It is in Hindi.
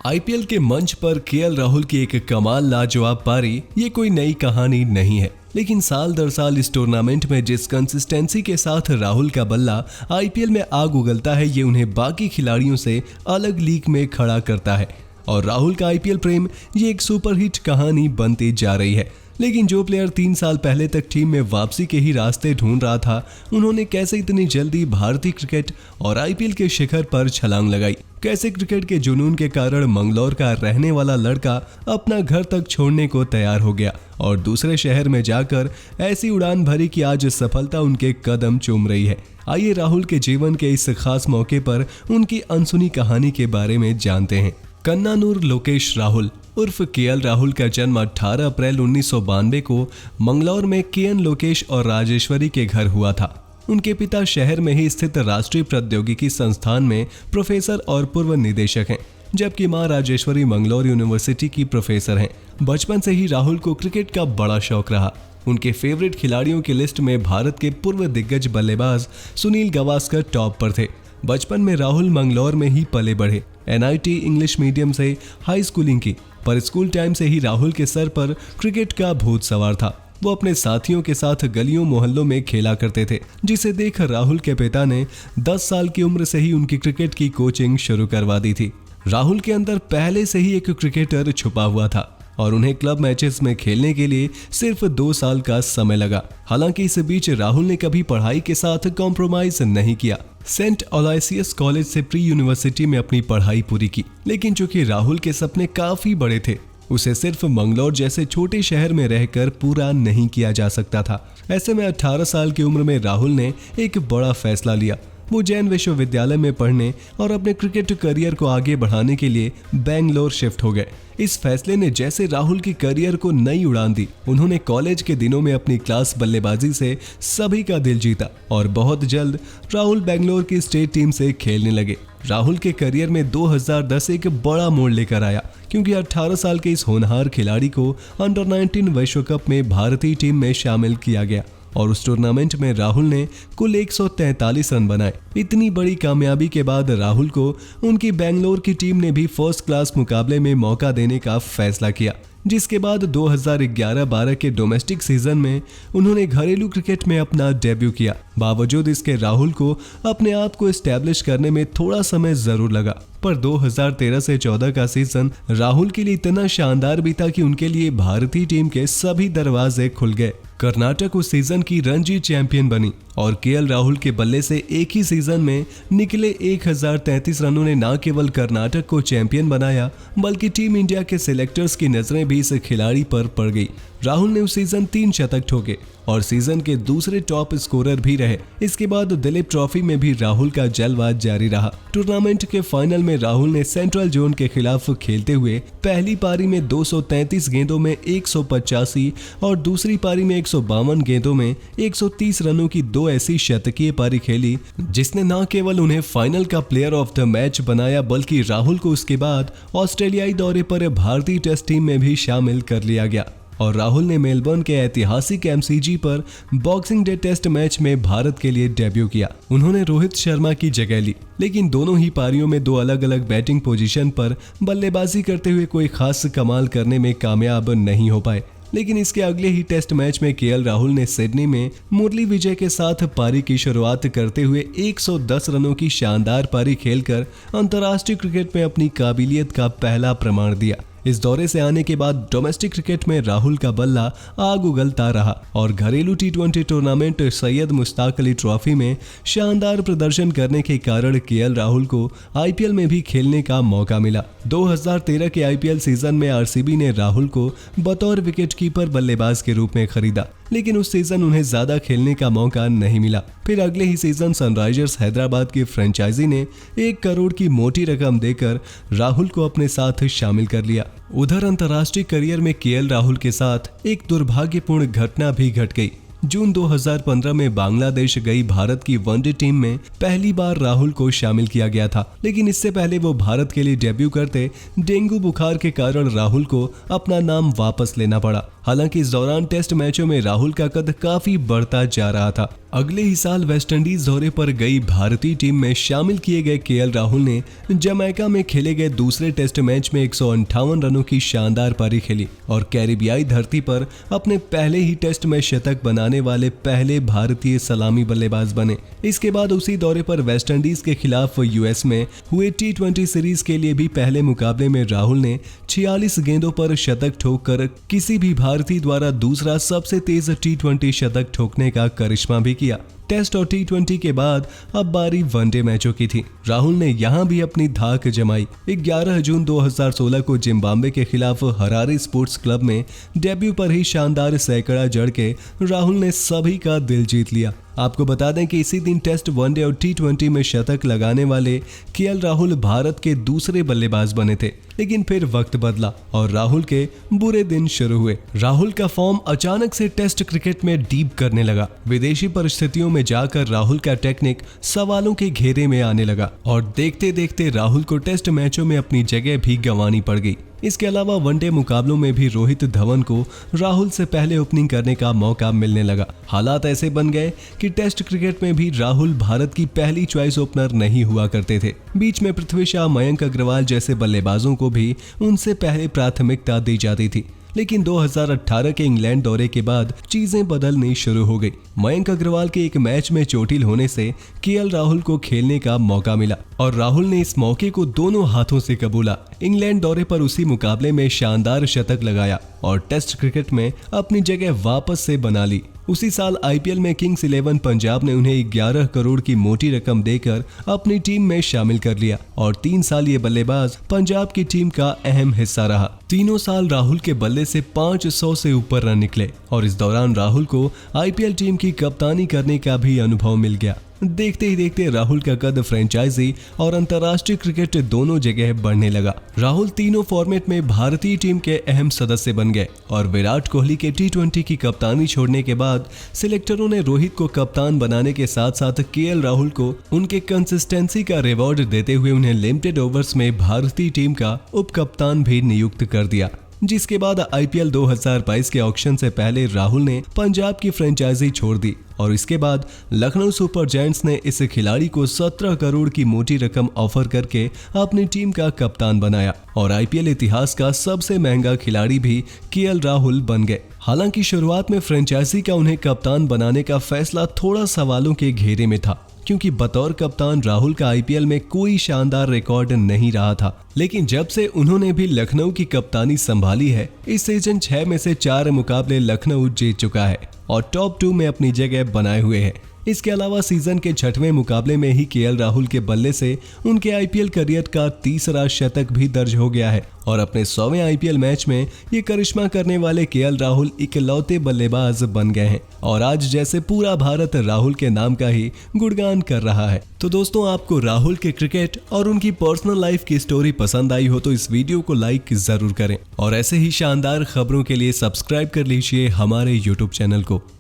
आईपीएल के मंच पर केएल राहुल की एक कमाल लाजवाब पारी ये कोई नई कहानी नहीं है, लेकिन साल दर साल इस टूर्नामेंट में जिस कंसिस्टेंसी के साथ राहुल का बल्ला आईपीएल में आग उगलता है ये उन्हें बाकी खिलाड़ियों से अलग लीग में खड़ा करता है। और राहुल का आईपीएल प्रेम ये एक सुपरहिट कहानी बनती जा रही है। लेकिन जो प्लेयर 3 साल पहले तक टीम में वापसी के ही रास्ते ढूंढ रहा था, उन्होंने कैसे इतनी जल्दी भारतीय क्रिकेट और आईपीएल के शिखर पर छलांग लगाई। कैसे क्रिकेट के जुनून के कारण मंगलौर का रहने वाला लड़का अपना घर तक छोड़ने को तैयार हो गया और दूसरे शहर में जाकर ऐसी उड़ान भरी कि आज सफलता उनके कदम चूम रही है। आइए राहुल के जीवन के इस खास मौके पर उनकी अनसुनी कहानी के बारे में जानते हैं। कन्नानूर लोकेश राहुल उर्फ केएल राहुल का जन्म 18 अप्रैल 1992 को मंगलौर में केएन लोकेश और राजेश्वरी के घर हुआ था। उनके पिता शहर में ही स्थित राष्ट्रीय प्रौद्योगिकी संस्थान में प्रोफेसर और पूर्व निदेशक हैं, जबकि मां राजेश्वरी मंगलौर यूनिवर्सिटी की प्रोफेसर हैं। बचपन से ही राहुल को क्रिकेट का बड़ा शौक रहा। उनके फेवरेट खिलाड़ियों की लिस्ट में भारत के पूर्व दिग्गज बल्लेबाज सुनील गावस्कर टॉप पर थे। बचपन में राहुल मंगलौर में ही पले बढ़े। एनआईटी इंग्लिश मीडियम से हाई स्कूलिंग की, पर स्कूल टाइम से ही राहुल के सर पर क्रिकेट का भूत सवार था। वो अपने साथियों के साथ गलियों मोहल्लों में खेला करते थे, जिसे देख राहुल के पिता ने 10 साल की उम्र से ही उनकी क्रिकेट की कोचिंग शुरू करवा दी थी। राहुल के अंदर पहले से ही एक क्रिकेटर छुपा हुआ था और उन्हें क्लब मैचेस में खेलने के लिए सिर्फ 2 साल का समय लगा। हालांकि इस बीच राहुल ने कभी पढ़ाई के साथ कॉम्प्रोमाइज नहीं किया। सेंट अलाइसियस कॉलेज से प्री यूनिवर्सिटी में अपनी पढ़ाई पूरी की, लेकिन चूंकि राहुल के सपने काफी बड़े थे, उसे सिर्फ मंगलौर जैसे छोटे शहर में रहकर पूरा नहीं किया जा सकता था। ऐसे में 18 साल की उम्र में राहुल ने एक बड़ा फैसला लिया। वो जैन विश्वविद्यालय में पढ़ने और अपने क्रिकेट करियर को आगे बढ़ाने के लिए बेंगलोर शिफ्ट हो गए। इस फैसले ने जैसे राहुल की करियर को नई उड़ान दी। उन्होंने कॉलेज के दिनों में अपनी क्लास बल्लेबाजी से सभी का दिल जीता और बहुत जल्द राहुल बेंगलोर की स्टेट टीम से खेलने लगे। राहुल के करियर में 2010 एक बड़ा मोड़ लेकर आया, क्योंकि 18 साल के इस होनहार खिलाड़ी को अंडर 19 विश्व कप में भारतीय टीम में शामिल किया गया और उस टूर्नामेंट में राहुल ने कुल 143 रन बनाए। इतनी बड़ी कामयाबी के बाद राहुल को उनकी बेंगलोर की टीम ने भी फर्स्ट क्लास मुकाबले में मौका देने का फैसला किया, जिसके बाद 2011-12 के डोमेस्टिक सीजन में उन्होंने घरेलू क्रिकेट में अपना डेब्यू किया। बावजूद इसके राहुल को अपने आप को एस्टैब्लिश करने में थोड़ा समय जरूर लगा, पर 2013 से 14 का सीजन राहुल के लिए इतना शानदार भी था कि उनके लिए भारतीय टीम के सभी दरवाजे खुल गए। कर्नाटक उस सीजन की रणजी चैंपियन बनी और केएल राहुल के बल्ले से एक ही सीजन में निकले 1033 रनों ने न केवल कर्नाटक को चैंपियन बनाया, बल्कि टीम इंडिया के सिलेक्टर्स की नजरें भी इस खिलाड़ी पर पड़ गई। राहुल ने उस सीजन 3 शतक ठोके और सीजन के दूसरे टॉप स्कोरर भी रहे। इसके बाद दिलीप ट्रॉफी में भी राहुल का जलवा जारी रहा। टूर्नामेंट के फाइनल में राहुल ने सेंट्रल जोन के खिलाफ खेलते हुए पहली पारी में 233 गेंदों में 185 और दूसरी पारी में 152 गेंदों में 130 रनों की 2 ऐसी शतकीय पारी खेली, जिसने न केवल उन्हें फाइनल का प्लेयर ऑफ द मैच बनाया, बल्कि राहुल को उसके बाद ऑस्ट्रेलियाई दौरे पर भारतीय टेस्ट टीम में भी शामिल कर लिया गया। और राहुल ने मेलबर्न के ऐतिहासिक एमसीजी पर बॉक्सिंग डे टेस्ट मैच में भारत के लिए डेब्यू किया। उन्होंने रोहित शर्मा की जगह ली, लेकिन दोनों ही पारियों में 2 अलग अलग बैटिंग पोजीशन पर बल्लेबाजी करते हुए कोई खास कमाल करने में कामयाब नहीं हो पाए। लेकिन इसके अगले ही टेस्ट मैच में केएल राहुल ने सिडनी में मुरली विजय के साथ पारी की शुरुआत करते हुए 110 रनों की शानदार पारी खेलकर अंतर्राष्ट्रीय क्रिकेट में अपनी काबिलियत का पहला प्रमाण दिया। इस दौरे से आने के बाद डोमेस्टिक क्रिकेट में राहुल का बल्ला आग उगलता रहा और घरेलू टी20 टूर्नामेंट सैयद मुश्ताक अली ट्रॉफी में शानदार प्रदर्शन करने के कारण केएल राहुल को आईपीएल में भी खेलने का मौका मिला। 2013 के आईपीएल सीजन में आरसीबी ने राहुल को बतौर विकेटकीपर बल्लेबाज के रूप में खरीदा, लेकिन उस सीजन उन्हें ज्यादा खेलने का मौका नहीं मिला। फिर अगले ही सीजन सनराइजर्स हैदराबाद की फ्रेंचाइजी ने 1 करोड़ की मोटी रकम देकर राहुल को अपने साथ शामिल कर लिया। उधर अंतर्राष्ट्रीय करियर में केएल राहुल के साथ एक दुर्भाग्यपूर्ण घटना भी घट गई। जून 2015 में बांग्लादेश गई भारत की वनडे टीम में पहली बार राहुल को शामिल किया गया था, लेकिन इससे पहले वो भारत के लिए डेब्यू करते डेंगू बुखार के कारण राहुल को अपना नाम वापस लेना पड़ा हालांकि इस दौरान टेस्ट मैचों में राहुल का कद काफी बढ़ता जा रहा था। अगले ही साल वेस्टइंडीज दौरे पर गई भारतीय टीम में शामिल किए गए केएल राहुल ने जमैका में खेले गए दूसरे टेस्ट मैच में 158 रनों की शानदार पारी खेली और कैरिबियाई धरती पर अपने पहले ही टेस्ट में शतक बनाने वाले पहले भारतीय सलामी बल्लेबाज बने। इसके बाद उसी दौरे पर वेस्टइंडीज के खिलाफ यूएस में हुए T20 सीरीज के लिए भी पहले मुकाबले में राहुल ने 46 गेंदों पर शतक ठोककर किसी भी भारतीय द्वारा दूसरा सबसे तेज T20 शतक ठोकने का करिश्मा भी किया। टेस्ट और T20 के बाद अब बारी वनडे मैचों की थी। राहुल ने यहां भी अपनी धाक जमाई। 11 जून 2016 को जिम्बाब्वे के खिलाफ हरारे स्पोर्ट्स क्लब में डेब्यू पर ही शानदार सैकड़ा जड़ के राहुल ने सभी का दिल जीत लिया। आपको बता दें कि इसी दिन टेस्ट, वनडे और T20 में शतक लगाने वाले केएल राहुल भारत के दूसरे बल्लेबाज बने थे। लेकिन फिर वक्त बदला और राहुल के बुरे दिन शुरू हुए। राहुल का फॉर्म अचानक से टेस्ट क्रिकेट में डीप करने लगा। विदेशी परिस्थितियों में जाकर राहुल का टेक्निक सवालों के घेरे में आने लगा और देखते देखते राहुल को टेस्ट मैचों में अपनी जगह भी गंवानी पड़ गई। इसके अलावा वनडे मुकाबलों में भी रोहित धवन को राहुल से पहले ओपनिंग करने का मौका मिलने लगा। हालात ऐसे बन गए कि टेस्ट क्रिकेट में भी राहुल भारत की पहली चॉइस ओपनर नहीं हुआ करते थे। बीच में पृथ्वी शॉ, मयंक अग्रवाल जैसे बल्लेबाजों को भी उनसे पहले प्राथमिकता दी जाती थी। लेकिन 2018 के इंग्लैंड दौरे के बाद चीजें बदलनी शुरू हो गई। मयंक अग्रवाल के एक मैच में चोटिल होने से केएल राहुल को खेलने का मौका मिला और राहुल ने इस मौके को दोनों हाथों से कबूला। इंग्लैंड दौरे पर उसी मुकाबले में शानदार शतक लगाया और टेस्ट क्रिकेट में अपनी जगह वापस से बना ली। उसी साल आईपीएल में किंग्स 11 पंजाब ने उन्हें 11 करोड़ की मोटी रकम देकर अपनी टीम में शामिल कर लिया और 3 साल ये बल्लेबाज पंजाब की टीम का अहम हिस्सा रहा। तीनों साल राहुल के बल्ले से 500 से ऊपर रन निकले और इस दौरान राहुल को आईपीएल टीम की कप्तानी करने का भी अनुभव मिल गया। देखते ही देखते राहुल का कद फ्रेंचाइजी और अंतर्राष्ट्रीय क्रिकेट दोनों जगह बढ़ने लगा। राहुल तीनों फॉर्मेट में भारतीय टीम के अहम सदस्य बन गए और विराट कोहली के T20 की कप्तानी छोड़ने के बाद सिलेक्टरों ने रोहित को कप्तान बनाने के साथ साथ केएल राहुल को उनके कंसिस्टेंसी का रिवॉर्ड देते हुए उन्हें लिमिटेड ओवर्स में भारतीय टीम का उप कप्तान भी नियुक्त कर दिया। जिसके बाद आईपीएल 2022 के ऑक्शन से पहले राहुल ने पंजाब की फ्रेंचाइजी छोड़ दी और इसके बाद लखनऊ सुपर जायंट्स ने इस खिलाड़ी को 17 करोड़ की मोटी रकम ऑफर करके अपनी टीम का कप्तान बनाया और आईपीएल इतिहास का सबसे महंगा खिलाड़ी भी केएल राहुल बन गए। हालांकि शुरुआत में फ्रेंचाइजी का उन्हें कप्तान बनाने का फैसला थोड़ा सवालों के घेरे में था, क्योंकि बतौर कप्तान राहुल का आईपीएल में कोई शानदार रिकॉर्ड नहीं रहा था। लेकिन जब से उन्होंने भी लखनऊ की कप्तानी संभाली है, इस सीजन 6 में से 4 मुकाबले लखनऊ जीत चुका है और टॉप 2 में अपनी जगह बनाए हुए है। इसके अलावा सीजन के 6वें मुकाबले में ही केएल राहुल के बल्ले से उनके आईपीएल करियर का तीसरा शतक भी दर्ज हो गया है और अपने 100वें आईपीएल मैच में ये करिश्मा करने वाले केएल राहुल इकलौते बल्लेबाज बन गए हैं और आज जैसे पूरा भारत राहुल के नाम का ही गुणगान कर रहा है। तो दोस्तों, आपको राहुल के क्रिकेट और उनकी पर्सनल लाइफ की स्टोरी पसंद आई हो तो इस वीडियो को लाइक जरूर करें और ऐसे ही शानदार खबरों के लिए सब्सक्राइब कर लीजिए हमारे यूट्यूब चैनल को।